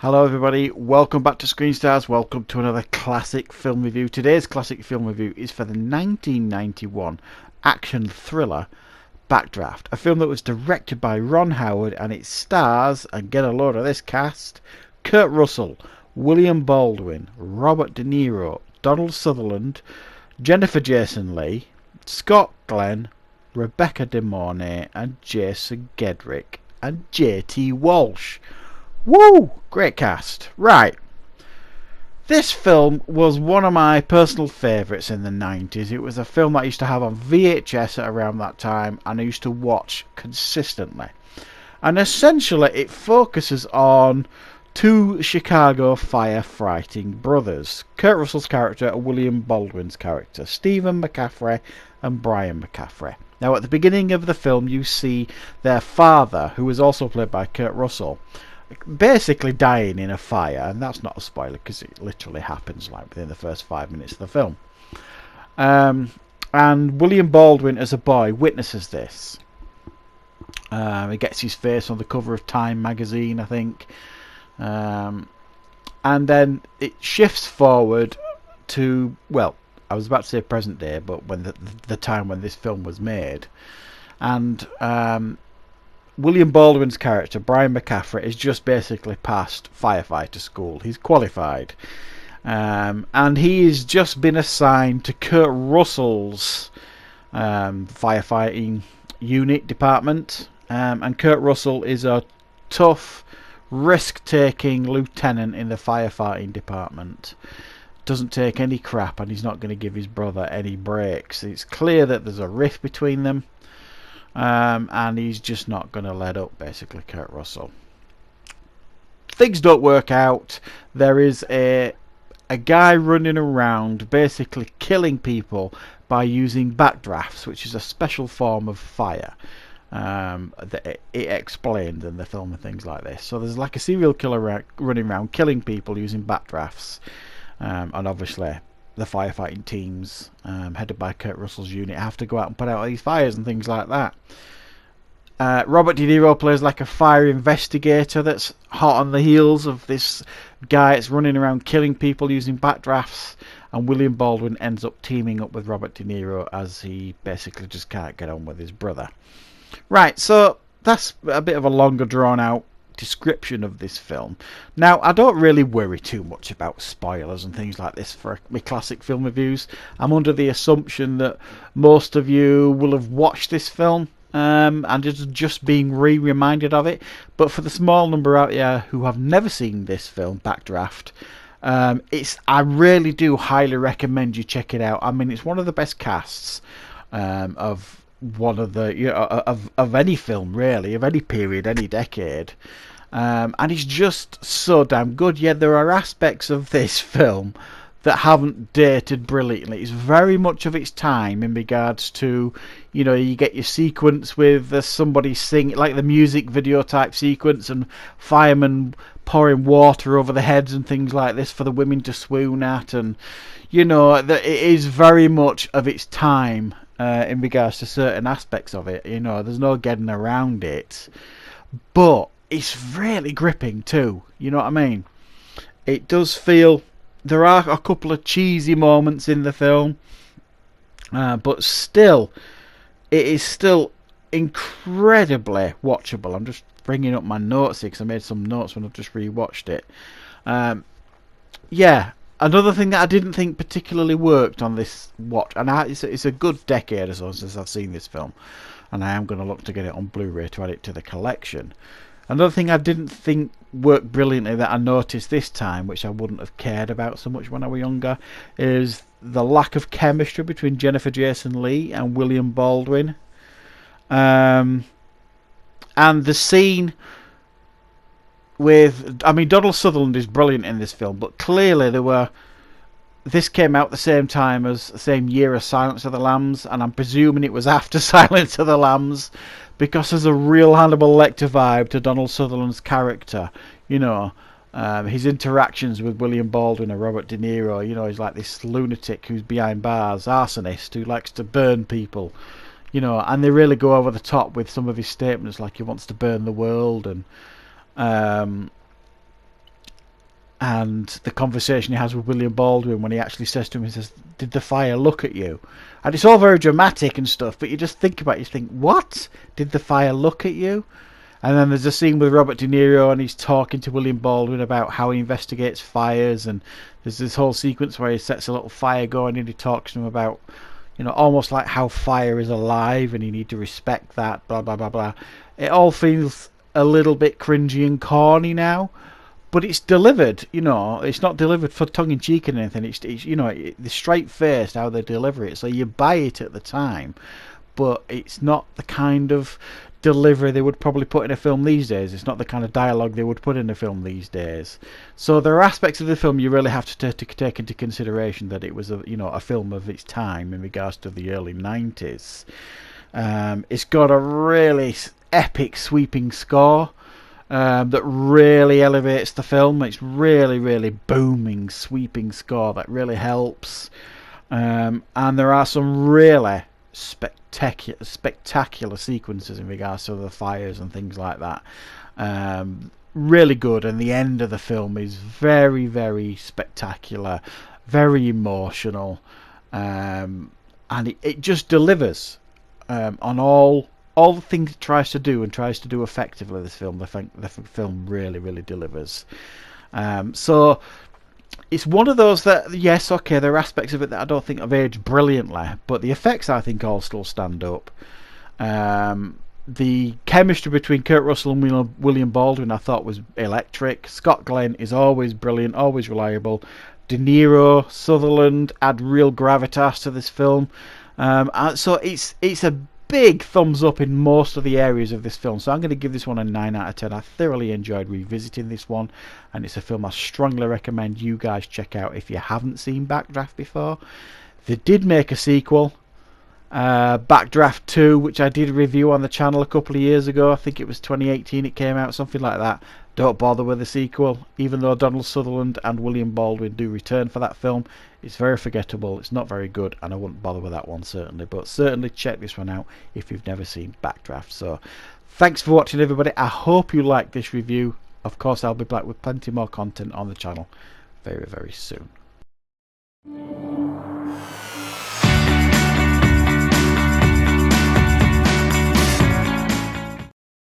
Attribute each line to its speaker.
Speaker 1: Hello everybody, welcome back to Screen Stars, welcome to another classic film review. Today's classic film review is for the 1991 action thriller Backdraft, a film that was directed by Ron Howard and it stars, and get a load of this cast, Kurt Russell, William Baldwin, Robert De Niro, Donald Sutherland, Jennifer Jason Leigh, Scott Glenn, Rebecca De Mornay and Jason Gedrick and JT Walsh. Woo! Great cast. Right. This film was one of my personal favourites in the 90s. It was a film that I used to have on VHS at around that time and I used to watch consistently. And essentially it focuses on two Chicago firefighting brothers. Kurt Russell's character and William Baldwin's character. Stephen McCaffrey and Brian McCaffrey. Now at the beginning of the film you see their father, who is also played by Kurt Russell, basically dying in a fire, and that's not a spoiler because it literally happens like within the first 5 minutes of the film. And William Baldwin as a boy witnesses this. He gets his face on the cover of Time magazine, I think, and then it shifts forward to, well, I was about to say present day, but when the time when this film was made, and William Baldwin's character, Brian McCaffrey, is just basically passed firefighter school. He's qualified. And he's just been assigned to Kurt Russell's firefighting unit department. And Kurt Russell is a tough, risk-taking lieutenant in the firefighting department. Doesn't take any crap, and he's not going to give his brother any breaks. It's clear that there's a rift between them. And he's just not going to let up, basically, Kurt Russell. Things don't work out. There is a guy running around basically killing people by using backdrafts, which is a special form of fire that it explained in the film and things like this. So there's like a serial killer running around killing people using backdrafts, and obviously the firefighting teams headed by Kurt Russell's unit have to go out and put out these fires and things like that. Robert De Niro plays like a fire investigator that's hot on the heels of this guy that's running around killing people using backdrafts, and William Baldwin ends up teaming up with Robert De Niro as he basically just can't get on with his brother. Right, so that's a bit of a longer drawn out description of this film. Now, I don't really worry too much about spoilers and things like this for my classic film reviews. I'm under the assumption that most of you will have watched this film and just being reminded of it. But for the small number out there who have never seen this film, Backdraft, I really do highly recommend you check it out. I mean, it's one of the best casts of one of the of any film, really, of any period, any decade, and it's just so damn good. Yeah, there are aspects of this film that haven't dated brilliantly. It's very much of its time in regards to, you get your sequence with somebody singing, like the music video type sequence, and firemen pouring water over the heads and things like this for the women to swoon at, and that it is very much of its time. In regards to certain aspects of it, there's no getting around it, but it's really gripping too. You know what I mean? It does feel, there are a couple of cheesy moments in the film, but still, it is still incredibly watchable. I'm just bringing up my notes here because I made some notes when I've just rewatched it. Yeah. Another thing that I didn't think particularly worked on this watch, and it's a good decade or so since I've seen this film, and I am going to look to get it on Blu-ray to add it to the collection. Another thing I didn't think worked brilliantly that I noticed this time, which I wouldn't have cared about so much when I was younger, is the lack of chemistry between Jennifer Jason Leigh and William Baldwin. And the scene Donald Sutherland is brilliant in this film, but clearly this came out the same year as Silence of the Lambs, and I'm presuming it was after Silence of the Lambs, because there's a real Hannibal Lecter vibe to Donald Sutherland's character. His interactions with William Baldwin and Robert De Niro, he's like this lunatic who's behind bars, arsonist who likes to burn people, and they really go over the top with some of his statements, like he wants to burn the world, and and the conversation he has with William Baldwin when he actually says to him, he says, "Did the fire look at you?" And it's all very dramatic and stuff, but you just think about it, you think, what? Did the fire look at you? And then there's a scene with Robert De Niro, and he's talking to William Baldwin about how he investigates fires, and there's this whole sequence where he sets a little fire going, and he talks to him about, you know, almost like how fire is alive, and you need to respect that, blah, blah, blah, blah. It all feels a little bit cringy and corny now, but it's delivered, you know, it's not delivered for tongue-in-cheek and anything, it's you know, the straight-faced how they deliver it, so you buy it at the time, but it's not the kind of delivery they would probably put in a film these days. It's not the kind of dialogue they would put in a film these days. So there are aspects of the film you really have to take into consideration that it was a, you know, a film of its time in regards to the early 90s. It's got a really epic sweeping score that really elevates the film. It's really booming sweeping score that really helps, and there are some really spectacular sequences in regards to the fires and things like that. Really good, and the end of the film is very spectacular, very emotional, and it just delivers on all the things it tries to do and tries to do effectively. This film, the film really delivers. So it's one of those that, yes, okay, there are aspects of it that I don't think have aged brilliantly, but the effects I think all still stand up. The chemistry between Kurt Russell and William Baldwin I thought was electric. Scott Glenn is always brilliant, always reliable. De Niro, Sutherland add real gravitas to this film. So it's a big thumbs up in most of the areas of this film, so I'm going to give this one a 9 out of 10. I thoroughly enjoyed revisiting this one, and it's a film I strongly recommend you guys check out if you haven't seen Backdraft before. They did make a sequel, Backdraft 2, which I did review on the channel a couple of years ago. I think it was 2018 it came out, something like that. Don't bother with the sequel, even though Donald Sutherland and William Baldwin do return for that film. It's very forgettable, it's not very good, and I wouldn't bother with that one certainly, but certainly check this one out if you've never seen Backdraft. So thanks for watching, everybody. I hope you liked this review. Of course, I'll be back with plenty more content on the channel very soon.